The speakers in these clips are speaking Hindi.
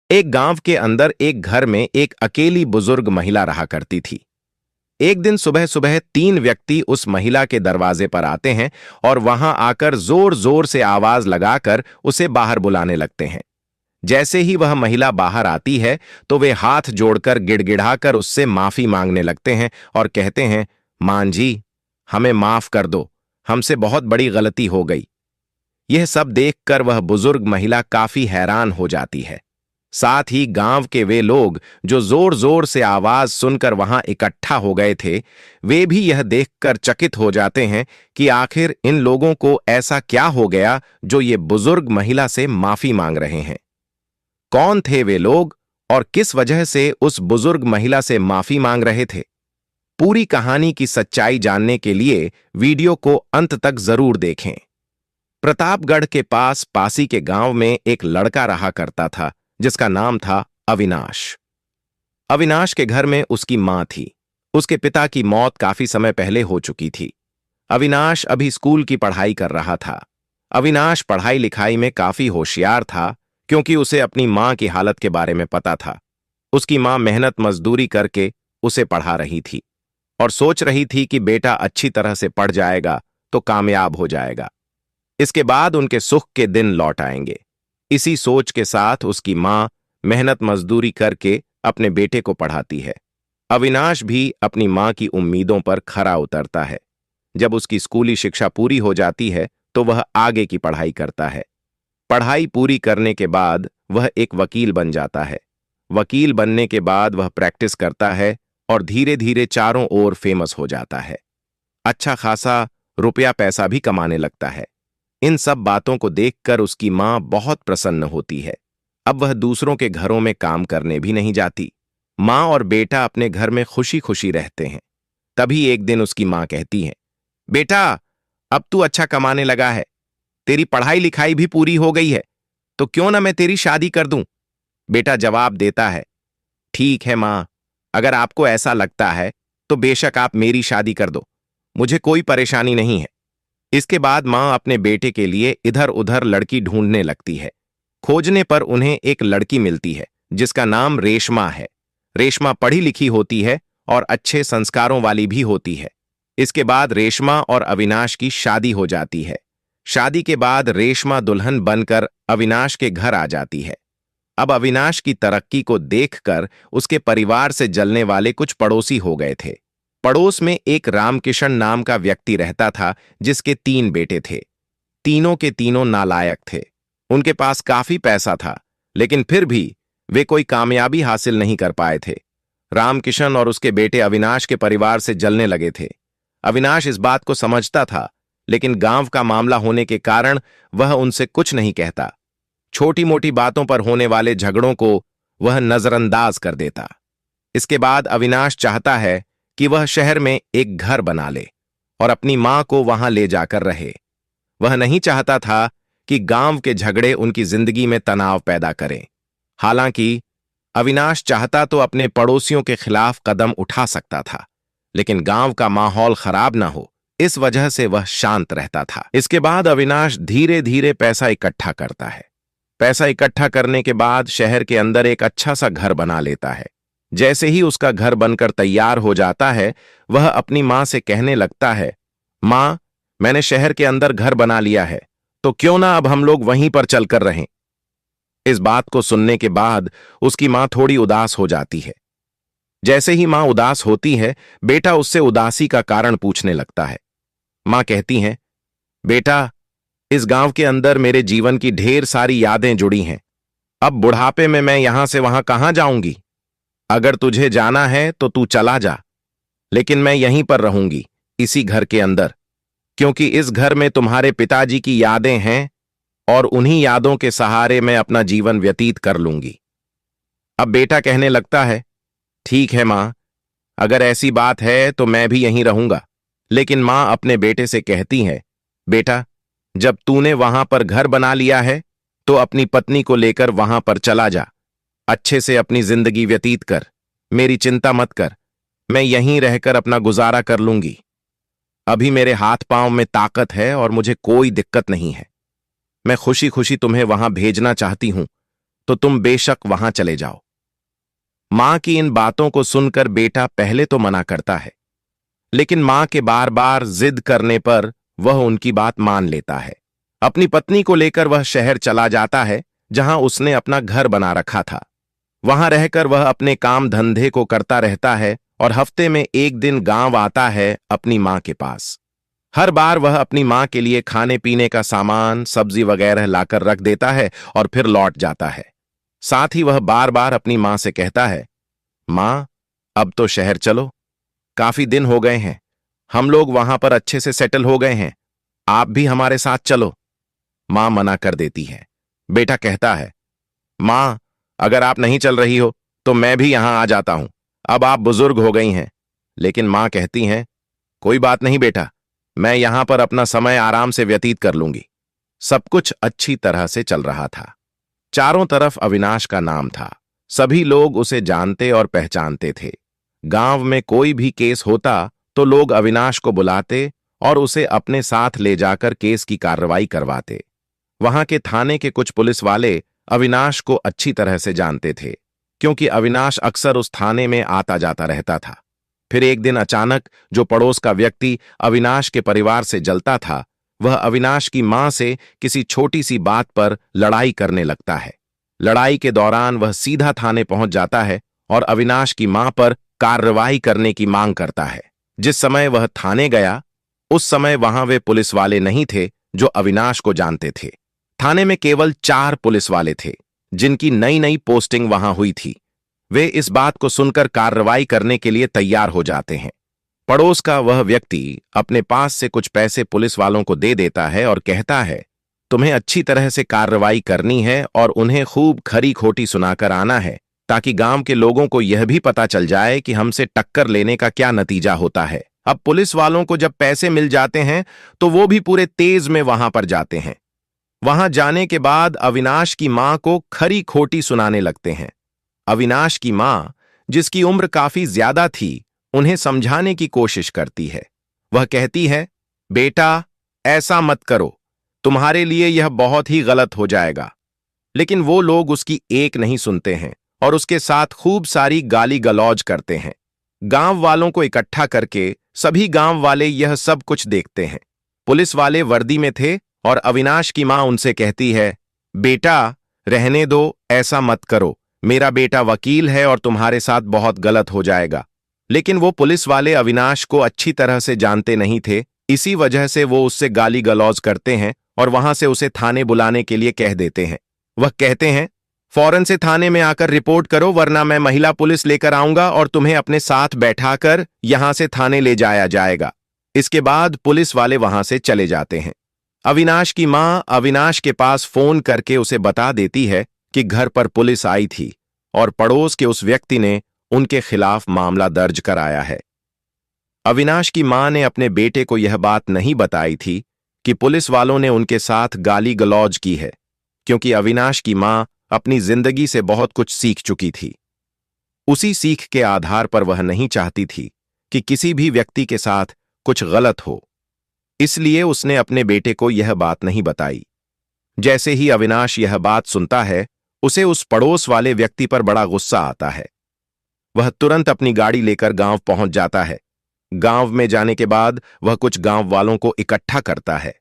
एक गांव के अंदर एक घर में एक अकेली बुजुर्ग महिला रहा करती थी। एक दिन सुबह सुबह तीन व्यक्ति उस महिला के दरवाजे पर आते हैं और वहां आकर जोर जोर से आवाज लगाकर उसे बाहर बुलाने लगते हैं। जैसे ही वह महिला बाहर आती है तो वे हाथ जोड़कर गिड़गिड़ाकर उससे माफी मांगने लगते हैं और कहते हैं, मां जी, हमें माफ कर दो, हमसे बहुत बड़ी गलती हो गई। यह सब देखकर वह बुजुर्ग महिला काफी हैरान हो जाती है। साथ ही गांव के वे लोग जो जोर जोर से आवाज सुनकर वहां इकट्ठा हो गए थे, वे भी यह देखकर चकित हो जाते हैं कि आखिर इन लोगों को ऐसा क्या हो गया जो ये बुजुर्ग महिला से माफी मांग रहे हैं। कौन थे वे लोग और किस वजह से उस बुजुर्ग महिला से माफी मांग रहे थे? पूरी कहानी की सच्चाई जानने के लिए वीडियो को अंत तक जरूर देखें। प्रतापगढ़ के पास पासी के गांव में एक लड़का रहा करता था जिसका नाम था अविनाश। अविनाश के घर में उसकी मां थी। उसके पिता की मौत काफी समय पहले हो चुकी थी। अविनाश अभी स्कूल की पढ़ाई कर रहा था। अविनाश पढ़ाई लिखाई में काफी होशियार था क्योंकि उसे अपनी मां की हालत के बारे में पता था। उसकी मां मेहनत मजदूरी करके उसे पढ़ा रही थी और सोच रही थी कि बेटा अच्छी तरह से पढ़ जाएगा तो कामयाब हो जाएगा। इसके बाद उनके सुख के दिन लौट आएंगे। इसी सोच के साथ उसकी मां मेहनत मजदूरी करके अपने बेटे को पढ़ाती है। अविनाश भी अपनी मां की उम्मीदों पर खरा उतरता है। जब उसकी स्कूली शिक्षा पूरी हो जाती है तो वह आगे की पढ़ाई करता है। पढ़ाई पूरी करने के बाद वह एक वकील बन जाता है। वकील बनने के बाद वह प्रैक्टिस करता है और धीरे धीरे चारों ओर फेमस हो जाता है। अच्छा खासा रुपया पैसा भी कमाने लगता है। इन सब बातों को देखकर उसकी मां बहुत प्रसन्न होती है। अब वह दूसरों के घरों में काम करने भी नहीं जाती। मां और बेटा अपने घर में खुशी खुशी रहते हैं। तभी एक दिन उसकी मां कहती है, बेटा, अब तू अच्छा कमाने लगा है, तेरी पढ़ाई लिखाई भी पूरी हो गई है, तो क्यों ना मैं तेरी शादी कर दूं। बेटा जवाब देता है, ठीक है मां, अगर आपको ऐसा लगता है तो बेशक आप मेरी शादी कर दो, मुझे कोई परेशानी नहीं है। इसके बाद मां अपने बेटे के लिए इधर उधर लड़की ढूंढने लगती है। खोजने पर उन्हें एक लड़की मिलती है जिसका नाम रेशमा है। रेशमा पढ़ी लिखी होती है और अच्छे संस्कारों वाली भी होती है। इसके बाद रेशमा और अविनाश की शादी हो जाती है। शादी के बाद रेशमा दुल्हन बनकर अविनाश के घर आ जाती है। अब अविनाश की तरक्की को देखकर उसके परिवार से जलने वाले कुछ पड़ोसी हो गए थे। पड़ोस में एक रामकिशन नाम का व्यक्ति रहता था जिसके 3 बेटे थे। तीनों के तीनों नालायक थे। उनके पास काफी पैसा था, लेकिन फिर भी वे कोई कामयाबी हासिल नहीं कर पाए थे। रामकिशन और उसके बेटे अविनाश के परिवार से जलने लगे थे। अविनाश इस बात को समझता था, लेकिन गांव का मामला होने के कारण वह उनसे कुछ नहीं कहता। छोटी मोटी बातों पर होने वाले झगड़ों को वह नजरअंदाज कर देता। इसके बाद अविनाश चाहता है कि वह शहर में एक घर बना ले और अपनी मां को वहां ले जाकर रहे। वह नहीं चाहता था कि गांव के झगड़े उनकी जिंदगी में तनाव पैदा करें। हालांकि अविनाश चाहता तो अपने पड़ोसियों के खिलाफ कदम उठा सकता था, लेकिन गांव का माहौल खराब ना हो, इस वजह से वह शांत रहता था। इसके बाद अविनाश धीरे धीरे पैसा इकट्ठा करता है। पैसा इकट्ठा करने के बाद शहर के अंदर एक अच्छा सा घर बना लेता है। जैसे ही उसका घर बनकर तैयार हो जाता है, वह अपनी मां से कहने लगता है, मां, मैंने शहर के अंदर घर बना लिया है, तो क्यों ना अब हम लोग वहीं पर चलकर रहें। इस बात को सुनने के बाद उसकी मां थोड़ी उदास हो जाती है। जैसे ही मां उदास होती है, बेटा उससे उदासी का कारण पूछने लगता है। मां कहती हैं, बेटा, इस गांव के अंदर मेरे जीवन की ढेर सारी यादें जुड़ी हैं। अब बुढ़ापे में मैं यहां से वहां कहां जाऊंगी। अगर तुझे जाना है तो तू चला जा, लेकिन मैं यहीं पर रहूंगी, इसी घर के अंदर, क्योंकि इस घर में तुम्हारे पिताजी की यादें हैं और उन्हीं यादों के सहारे मैं अपना जीवन व्यतीत कर लूंगी। अब बेटा कहने लगता है, ठीक है मां, अगर ऐसी बात है तो मैं भी यहीं रहूंगा। लेकिन मां अपने बेटे से कहती है, बेटा, जब तूने वहां पर घर बना लिया है तो अपनी पत्नी को लेकर वहां पर चला जा, अच्छे से अपनी जिंदगी व्यतीत कर, मेरी चिंता मत कर, मैं यहीं रहकर अपना गुजारा कर लूंगी। अभी मेरे हाथ पांव में ताकत है और मुझे कोई दिक्कत नहीं है। मैं खुशी खुशी तुम्हें वहां भेजना चाहती हूं, तो तुम बेशक वहां चले जाओ। मां की इन बातों को सुनकर बेटा पहले तो मना करता है, लेकिन मां के बार बार जिद करने पर वह उनकी बात मान लेता है। अपनी पत्नी को लेकर वह शहर चला जाता है, जहां उसने अपना घर बना रखा था। वहां रहकर वह अपने काम धंधे को करता रहता है और हफ्ते में एक दिन गांव आता है अपनी मां के पास। हर बार वह अपनी मां के लिए खाने पीने का सामान, सब्जी वगैरह लाकर रख देता है और फिर लौट जाता है। साथ ही वह बार बार अपनी मां से कहता है, मां, अब तो शहर चलो, काफी दिन हो गए हैं, हम लोग वहां पर अच्छे से सेटल हो गए हैं, आप भी हमारे साथ चलो। मां मना कर देती है। बेटा कहता है, मां, अगर आप नहीं चल रही हो तो मैं भी यहां आ जाता हूं, अब आप बुजुर्ग हो गई हैं। लेकिन मां कहती हैं, कोई बात नहीं बेटा, मैं यहां पर अपना समय आराम से व्यतीत कर लूंगी। सब कुछ अच्छी तरह से चल रहा था। चारों तरफ अविनाश का नाम था। सभी लोग उसे जानते और पहचानते थे। गांव में कोई भी केस होता तो लोग अविनाश को बुलाते और उसे अपने साथ ले जाकर केस की कार्रवाई करवाते। वहां के थाने के कुछ पुलिस वाले अविनाश को अच्छी तरह से जानते थे, क्योंकि अविनाश अक्सर उस थाने में आता जाता रहता था। फिर एक दिन अचानक जो पड़ोस का व्यक्ति अविनाश के परिवार से जलता था, वह अविनाश की मां से किसी छोटी सी बात पर लड़ाई करने लगता है। लड़ाई के दौरान वह सीधा थाने पहुंच जाता है और अविनाश की मां पर कार्रवाई करने की मांग करता है। जिस समय वह थाने गया, उस समय वहां वे पुलिस वाले नहीं थे जो अविनाश को जानते थे। थाने में केवल 4 पुलिस वाले थे, जिनकी नई नई पोस्टिंग वहां हुई थी। वे इस बात को सुनकर कार्रवाई करने के लिए तैयार हो जाते हैं। पड़ोस का वह व्यक्ति अपने पास से कुछ पैसे पुलिस वालों को दे देता है और कहता है, तुम्हें अच्छी तरह से कार्रवाई करनी है और उन्हें खूब खरी खोटी सुनाकर आना है, ताकि गांव के लोगों को यह भी पता चल जाए कि हमसे टक्कर लेने का क्या नतीजा होता है। अब पुलिस वालों को जब पैसे मिल जाते हैं तो वो भी पूरे तेज में वहां पर जाते हैं। वहां जाने के बाद अविनाश की मां को खरी खोटी सुनाने लगते हैं। अविनाश की मां, जिसकी उम्र काफी ज्यादा थी, उन्हें समझाने की कोशिश करती है। वह कहती है, बेटा, ऐसा मत करो, तुम्हारे लिए यह बहुत ही गलत हो जाएगा। लेकिन वो लोग उसकी एक नहीं सुनते हैं और उसके साथ खूब सारी गाली गलौज करते हैं। गांव वालों को इकट्ठा करके सभी गांव वाले यह सब कुछ देखते हैं। पुलिस वाले वर्दी में थे और अविनाश की मां उनसे कहती है, बेटा, रहने दो, ऐसा मत करो, मेरा बेटा वकील है और तुम्हारे साथ बहुत गलत हो जाएगा। लेकिन वो पुलिस वाले अविनाश को अच्छी तरह से जानते नहीं थे, इसी वजह से वो उससे गाली गलौज करते हैं और वहां से उसे थाने बुलाने के लिए कह देते हैं। वह कहते हैं, फौरन से थाने में आकर रिपोर्ट करो, वरना मैं महिला पुलिस लेकर आऊंगा और तुम्हें अपने साथ बैठाकर यहां से थाने ले जाया जाएगा। इसके बाद पुलिस वाले वहां से चले जाते हैं। अविनाश की मां अविनाश के पास फोन करके उसे बता देती है कि घर पर पुलिस आई थी और पड़ोस के उस व्यक्ति ने उनके खिलाफ मामला दर्ज कराया है। अविनाश की मां ने अपने बेटे को यह बात नहीं बताई थी कि पुलिस वालों ने उनके साथ गाली गलौज की है, क्योंकि अविनाश की मां अपनी जिंदगी से बहुत कुछ सीख चुकी थी। उसी सीख के आधार पर वह नहीं चाहती थी कि किसी भी व्यक्ति के साथ कुछ गलत हो, इसलिए उसने अपने बेटे को यह बात नहीं बताई। जैसे ही अविनाश यह बात सुनता है, उसे उस पड़ोस वाले व्यक्ति पर बड़ा गुस्सा आता है। वह तुरंत अपनी गाड़ी लेकर गांव पहुंच जाता है। गांव में जाने के बाद वह कुछ गांव वालों को इकट्ठा करता है।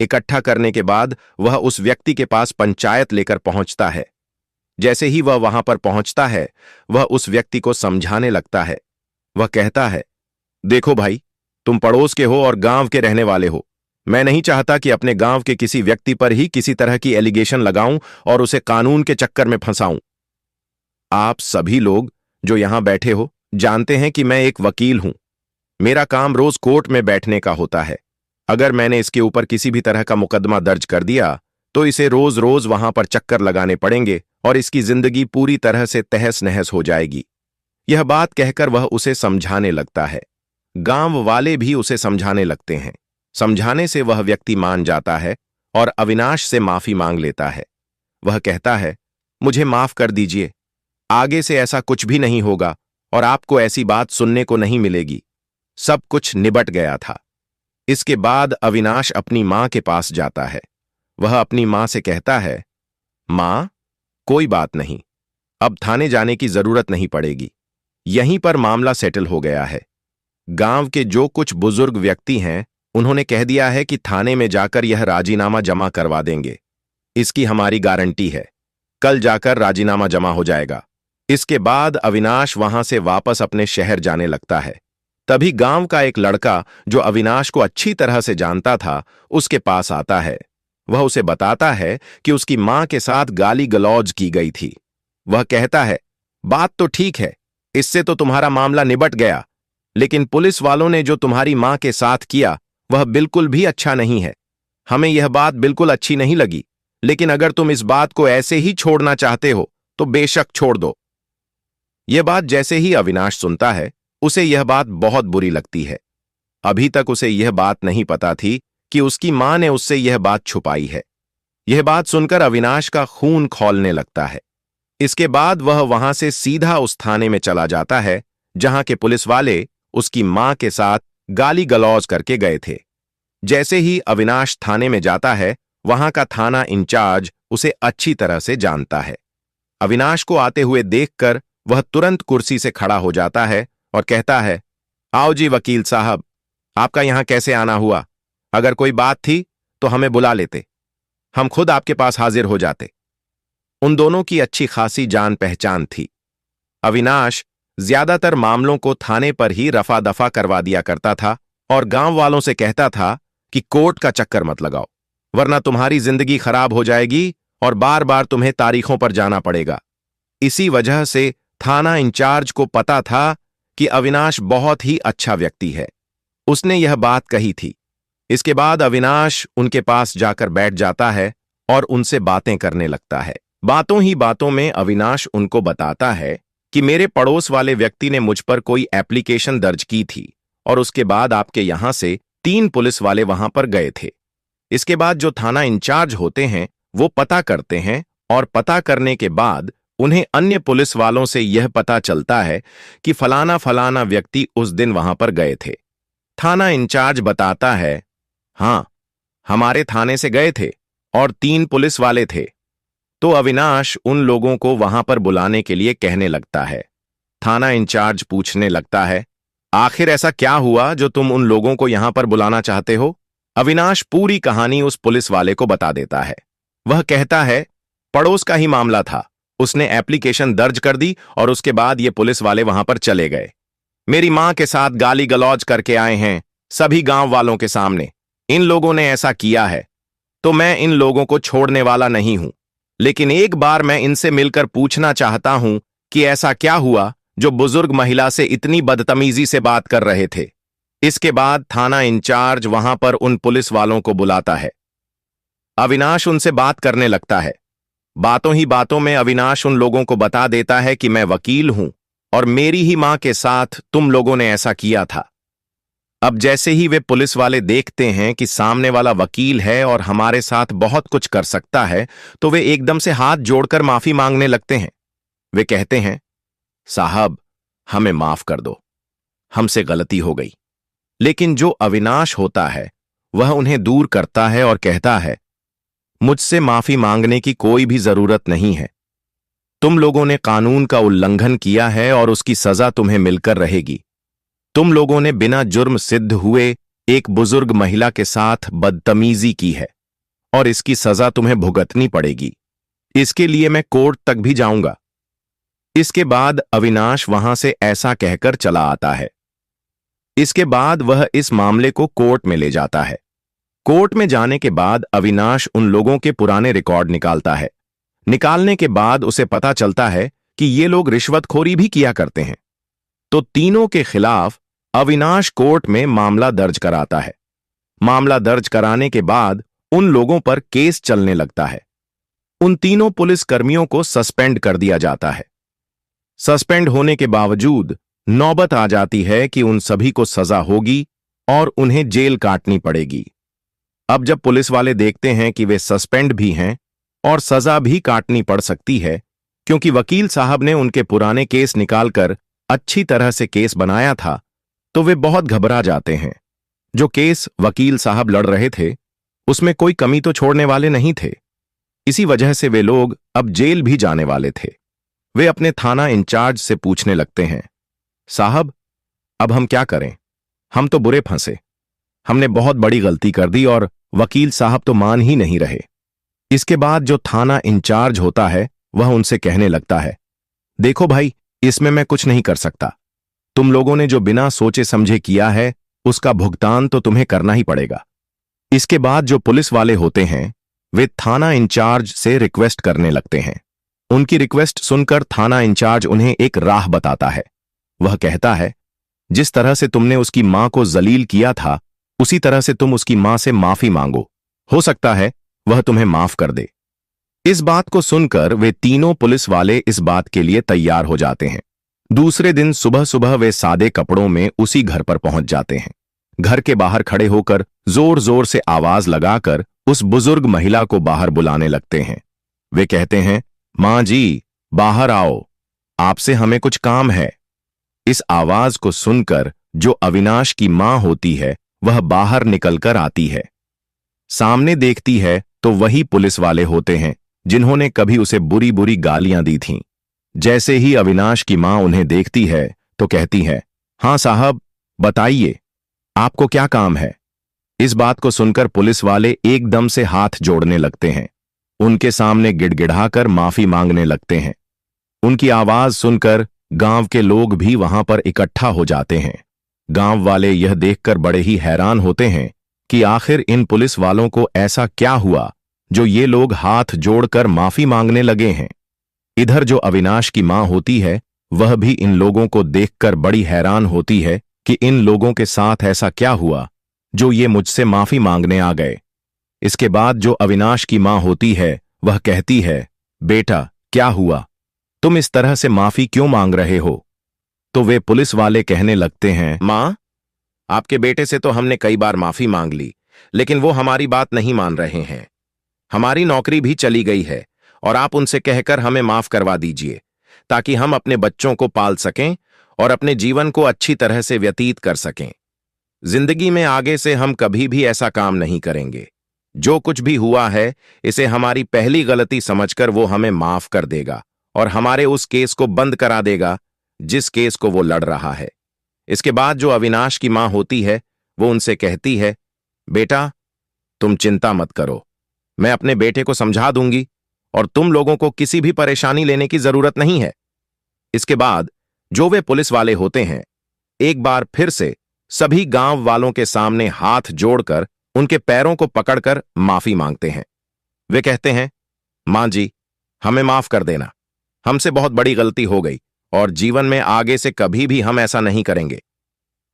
इकट्ठा करने के बाद वह उस व्यक्ति के पास पंचायत लेकर पहुंचता है। जैसे ही वह वहां पर पहुंचता है, वह उस व्यक्ति को समझाने लगता है। वह कहता है, देखो भाई, तुम पड़ोस के हो और गांव के रहने वाले हो। मैं नहीं चाहता कि अपने गांव के किसी व्यक्ति पर ही किसी तरह की एलिगेशन लगाऊं और उसे कानून के चक्कर में फंसाऊं। आप सभी लोग जो यहां बैठे हो जानते हैं कि मैं एक वकील हूं। मेरा काम रोज कोर्ट में बैठने का होता है। अगर मैंने इसके ऊपर किसी भी तरह का मुकदमा दर्ज कर दिया तो इसे रोज रोज वहां पर चक्कर लगाने पड़ेंगे और इसकी जिंदगी पूरी तरह से तहस नहस हो जाएगी। यह बात कहकर वह उसे समझाने लगता है। गांव वाले भी उसे समझाने लगते हैं। समझाने से वह व्यक्ति मान जाता है और अविनाश से माफी मांग लेता है। वह कहता है, मुझे माफ कर दीजिए, आगे से ऐसा कुछ भी नहीं होगा और आपको ऐसी बात सुनने को नहीं मिलेगी। सब कुछ निबट गया था। इसके बाद अविनाश अपनी मां के पास जाता है। वह अपनी मां से कहता है, मां, कोई बात नहीं, अब थाने जाने की जरूरत नहीं पड़ेगी, यहीं पर मामला सेटल हो गया है। गांव के जो कुछ बुजुर्ग व्यक्ति हैं उन्होंने कह दिया है कि थाने में जाकर यह राजीनामा जमा करवा देंगे। इसकी हमारी गारंटी है, कल जाकर राजीनामा जमा हो जाएगा। इसके बाद अविनाश वहां से वापस अपने शहर जाने लगता है। तभी गांव का एक लड़का जो अविनाश को अच्छी तरह से जानता था उसके पास आता है। वह उसे बताता है कि उसकी मां के साथ गाली गलौज की गई थी। वह कहता है, बात तो ठीक है, इससे तो तुम्हारा मामला निबट गया, लेकिन पुलिस वालों ने जो तुम्हारी मां के साथ किया वह बिल्कुल भी अच्छा नहीं है। हमें यह बात बिल्कुल अच्छी नहीं लगी, लेकिन अगर तुम इस बात को ऐसे ही छोड़ना चाहते हो तो बेशक छोड़ दो। यह बात जैसे ही अविनाश सुनता है उसे यह बात बहुत बुरी लगती है। अभी तक उसे यह बात नहीं पता थी कि उसकी मां ने उससे यह बात छुपाई है। यह बात सुनकर अविनाश का खून खौलने लगता है। इसके बाद वह वहां से सीधा उस थाने में चला जाता है जहां के पुलिस वाले उसकी मां के साथ गाली गलौज करके गए थे। जैसे ही अविनाश थाने में जाता है वहां का थाना इंचार्ज उसे अच्छी तरह से जानता है। अविनाश को आते हुए देखकर वह तुरंत कुर्सी से खड़ा हो जाता है और कहता है, आओ जी वकील साहब, आपका यहां कैसे आना हुआ? अगर कोई बात थी तो हमें बुला लेते, हम खुद आपके पास हाजिर हो जाते। उन दोनों की अच्छी खासी जान पहचान थी। अविनाश ज्यादातर मामलों को थाने पर ही रफा दफा करवा दिया करता था और गांव वालों से कहता था कि कोर्ट का चक्कर मत लगाओ, वरना तुम्हारी जिंदगी खराब हो जाएगी और बार बार तुम्हें तारीखों पर जाना पड़ेगा। इसी वजह से थाना इंचार्ज को पता था कि अविनाश बहुत ही अच्छा व्यक्ति है। उसने यह बात कही थी। इसके बाद अविनाश उनके पास जाकर बैठ जाता है और उनसे बातें करने लगता है। बातों ही बातों में अविनाश उनको बताता है कि मेरे पड़ोस वाले व्यक्ति ने मुझ पर कोई एप्लीकेशन दर्ज की थी और उसके बाद आपके यहां से 3 पुलिस वाले वहां पर गए थे। इसके बाद जो थाना इंचार्ज होते हैं वो पता करते हैं और पता करने के बाद उन्हें अन्य पुलिस वालों से यह पता चलता है कि फलाना फलाना व्यक्ति उस दिन वहां पर गए थे। थाना इंचार्ज बताता है, हां, हमारे थाने से गए थे और 3 पुलिस वाले थे। तो अविनाश उन लोगों को वहां पर बुलाने के लिए कहने लगता है। थाना इंचार्ज पूछने लगता है, आखिर ऐसा क्या हुआ जो तुम उन लोगों को यहां पर बुलाना चाहते हो? अविनाश पूरी कहानी उस पुलिस वाले को बता देता है। वह कहता है, पड़ोस का ही मामला था, उसने एप्लीकेशन दर्ज कर दी और उसके बाद ये पुलिस वाले वहां पर चले गए। मेरी मां के साथ गाली गलौज करके आए हैं सभी गांव वालों के सामने। इन लोगों ने ऐसा किया है तो मैं इन लोगों को छोड़ने वाला नहीं हूं, लेकिन एक बार मैं इनसे मिलकर पूछना चाहता हूं कि ऐसा क्या हुआ जो बुजुर्ग महिला से इतनी बदतमीजी से बात कर रहे थे। इसके बाद थाना इंचार्ज वहां पर उन पुलिस वालों को बुलाता है। अविनाश उनसे बात करने लगता है। बातों ही बातों में अविनाश उन लोगों को बता देता है कि मैं वकील हूं और मेरी ही मां के साथ तुम लोगों ने ऐसा किया था। अब जैसे ही वे पुलिस वाले देखते हैं कि सामने वाला वकील है और हमारे साथ बहुत कुछ कर सकता है, तो वे एकदम से हाथ जोड़कर माफी मांगने लगते हैं। वे कहते हैं, साहब, हमें माफ कर दो, हमसे गलती हो गई। लेकिन जो अविनाश होता है वह उन्हें दूर करता है और कहता है, मुझसे माफी मांगने की कोई भी जरूरत नहीं है। तुम लोगों ने कानून का उल्लंघन किया है और उसकी सजा तुम्हें मिलकर रहेगी। तुम लोगों ने बिना जुर्म सिद्ध हुए एक बुजुर्ग महिला के साथ बदतमीजी की है और इसकी सजा तुम्हें भुगतनी पड़ेगी। इसके लिए मैं कोर्ट तक भी जाऊंगा। इसके बाद अविनाश वहां से ऐसा कहकर चला आता है। इसके बाद वह इस मामले को कोर्ट में ले जाता है। कोर्ट में जाने के बाद अविनाश उन लोगों के पुराने रिकॉर्ड निकालता है। निकालने के बाद उसे पता चलता है कि ये लोग रिश्वतखोरी भी किया करते हैं। तो तीनों के खिलाफ अविनाश कोर्ट में मामला दर्ज कराता है। मामला दर्ज कराने के बाद उन लोगों पर केस चलने लगता है। उन तीनों पुलिस कर्मियों को सस्पेंड कर दिया जाता है। सस्पेंड होने के बावजूद नौबत आ जाती है कि उन सभी को सजा होगी और उन्हें जेल काटनी पड़ेगी। अब जब पुलिस वाले देखते हैं कि वे सस्पेंड भी हैं और सजा भी काटनी पड़ सकती है, क्योंकि वकील साहब ने उनके पुराने केस निकालकर अच्छी तरह से केस बनाया था, तो वे बहुत घबरा जाते हैं। जो केस वकील साहब लड़ रहे थे उसमें कोई कमी तो छोड़ने वाले नहीं थे। इसी वजह से वे लोग अब जेल भी जाने वाले थे। वे अपने थाना इंचार्ज से पूछने लगते हैं, साहब, अब हम क्या करें? हम तो बुरे फंसे। हमने बहुत बड़ी गलती कर दी और वकील साहब तो मान ही नहीं रहे। इसके बाद जो थाना इंचार्ज होता है वह उनसे कहने लगता है, देखो भाई, इसमें मैं कुछ नहीं कर सकता। तुम लोगों ने जो बिना सोचे समझे किया है उसका भुगतान तो तुम्हें करना ही पड़ेगा। इसके बाद जो पुलिस वाले होते हैं वे थाना इंचार्ज से रिक्वेस्ट करने लगते हैं। उनकी रिक्वेस्ट सुनकर थाना इंचार्ज उन्हें एक राह बताता है। वह कहता है, जिस तरह से तुमने उसकी मां को जलील किया था उसी तरह से तुम उसकी मां से माफी मांगो, हो सकता है वह तुम्हें माफ कर दे। इस बात को सुनकर वे तीनों पुलिस वाले इस बात के लिए तैयार हो जाते हैं। दूसरे दिन सुबह सुबह वे सादे कपड़ों में उसी घर पर पहुंच जाते हैं। घर के बाहर खड़े होकर जोर जोर से आवाज लगाकर उस बुजुर्ग महिला को बाहर बुलाने लगते हैं। वे कहते हैं, मां जी, बाहर आओ, आपसे हमें कुछ काम है। इस आवाज को सुनकर जो अविनाश की मां होती है वह बाहर निकलकर आती है। सामने देखती है तो वही पुलिस वाले होते हैं जिन्होंने कभी उसे बुरी बुरी गालियां दी थीं। जैसे ही अविनाश की मां उन्हें देखती है तो कहती है, हां साहब, बताइए, आपको क्या काम है? इस बात को सुनकर पुलिस वाले एकदम से हाथ जोड़ने लगते हैं। उनके सामने गिड़गिड़ाकर माफी मांगने लगते हैं। उनकी आवाज सुनकर गांव के लोग भी वहां पर इकट्ठा हो जाते हैं। गांव वाले यह देखकर बड़े ही हैरान होते हैं कि आखिर इन पुलिस वालों को ऐसा क्या हुआ जो ये लोग हाथ जोड़कर माफी मांगने लगे हैं। इधर जो अविनाश की मां होती है वह भी इन लोगों को देखकर बड़ी हैरान होती है कि इन लोगों के साथ ऐसा क्या हुआ जो ये मुझसे माफी मांगने आ गए। इसके बाद जो अविनाश की मां होती है वह कहती है, बेटा, क्या हुआ? तुम इस तरह से माफी क्यों मांग रहे हो? तो वे पुलिस वाले कहने लगते हैं, मां, आपके बेटे से तो हमने कई बार माफी मांग ली, लेकिन वो हमारी बात नहीं मान रहे हैं। हमारी नौकरी भी चली गई है और आप उनसे कहकर हमें माफ करवा दीजिए ताकि हम अपने बच्चों को पाल सकें और अपने जीवन को अच्छी तरह से व्यतीत कर सकें। जिंदगी में आगे से हम कभी भी ऐसा काम नहीं करेंगे। जो कुछ भी हुआ है इसे हमारी पहली गलती समझकर वो हमें माफ कर देगा और हमारे उस केस को बंद करा देगा जिस केस को वो लड़ रहा है। इसके बाद जो अविनाश की मां होती है वो उनसे कहती है, बेटा, तुम चिंता मत करो, मैं अपने बेटे को समझा दूंगी और तुम लोगों को किसी भी परेशानी लेने की जरूरत नहीं है। इसके बाद जो वे पुलिस वाले होते हैं एक बार फिर से सभी गांव वालों के सामने हाथ जोड़कर उनके पैरों को पकड़कर माफी मांगते हैं। वे कहते हैं, मां जी, हमें माफ कर देना, हमसे बहुत बड़ी गलती हो गई और जीवन में आगे से कभी भी हम ऐसा नहीं करेंगे।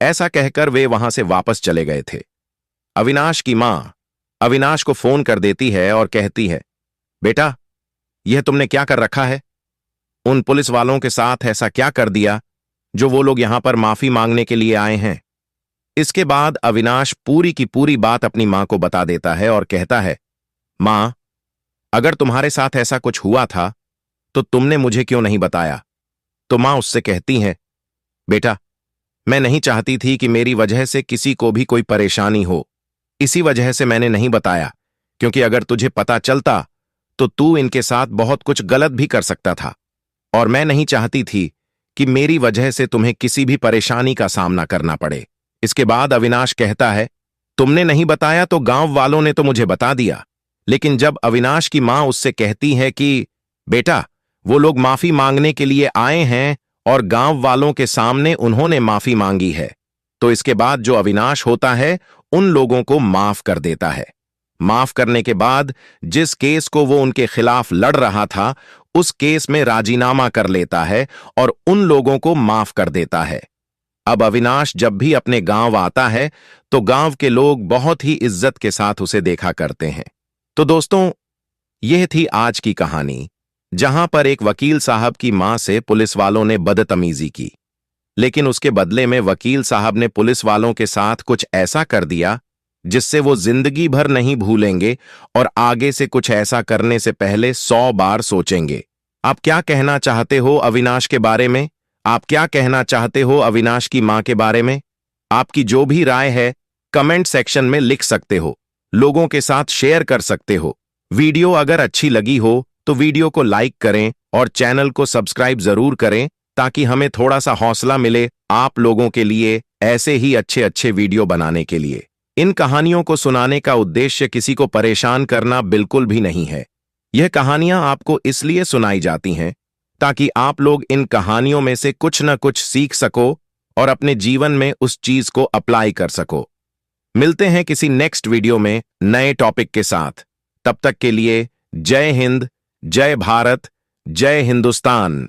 ऐसा कहकर वे वहां से वापस चले गए थे। अविनाश की मां अविनाश को फोन कर देती है और कहती है, बेटा, यह तुमने क्या कर रखा है? उन पुलिस वालों के साथ ऐसा क्या कर दिया जो वो लोग यहां पर माफी मांगने के लिए आए हैं? इसके बाद अविनाश पूरी की पूरी बात अपनी मां को बता देता है और कहता है, मां, अगर तुम्हारे साथ ऐसा कुछ हुआ था तो तुमने मुझे क्यों नहीं बताया? तो मां उससे कहती है, बेटा, मैं नहीं चाहती थी कि मेरी वजह से किसी को भी कोई परेशानी हो, इसी वजह से मैंने नहीं बताया, क्योंकि अगर तुझे पता चलता तो तू इनके साथ बहुत कुछ गलत भी कर सकता था और मैं नहीं चाहती थी कि मेरी वजह से तुम्हें किसी भी परेशानी का सामना करना पड़े। इसके बाद अविनाश कहता है, तुमने नहीं बताया तो गांव वालों ने तो मुझे बता दिया। लेकिन जब अविनाश की मां उससे कहती है कि बेटा, वो लोग माफी मांगने के लिए आए हैं और गांव वालों के सामने उन्होंने माफी मांगी है, तो इसके बाद जो अविनाश होता है उन लोगों को माफ कर देता है। माफ करने के बाद जिस केस को वो उनके खिलाफ लड़ रहा था उस केस में राजीनामा कर लेता है और उन लोगों को माफ कर देता है। अब अविनाश जब भी अपने गांव आता है तो गांव के लोग बहुत ही इज्जत के साथ उसे देखा करते हैं। तो दोस्तों, यह थी आज की कहानी जहां पर एक वकील साहब की मां से पुलिस वालों ने बदतमीजी की, लेकिन उसके बदले में वकील साहब ने पुलिस वालों के साथ कुछ ऐसा कर दिया जिससे वो जिंदगी भर नहीं भूलेंगे और आगे से कुछ ऐसा करने से पहले 100 बार सोचेंगे। आप क्या कहना चाहते हो अविनाश के बारे में? आप क्या कहना चाहते हो अविनाश की मां के बारे में? आपकी जो भी राय है कमेंट सेक्शन में लिख सकते हो, लोगों के साथ शेयर कर सकते हो वीडियो अगर अच्छी लगी हो तो वीडियो को लाइक करें और चैनल को सब्सक्राइब जरूर करें ताकि हमें थोड़ा सा हौसला मिले आप लोगों के लिए ऐसे ही अच्छे अच्छे वीडियो बनाने के लिए। इन कहानियों को सुनाने का उद्देश्य किसी को परेशान करना बिल्कुल भी नहीं है। यह कहानियां आपको इसलिए सुनाई जाती हैं ताकि आप लोग इन कहानियों में से कुछ न कुछ सीख सको और अपने जीवन में उस चीज को अप्लाई कर सको। मिलते हैं किसी नेक्स्ट वीडियो में नए टॉपिक के साथ। तब तक के लिए जय हिंद, जय भारत, जय हिंदुस्तान।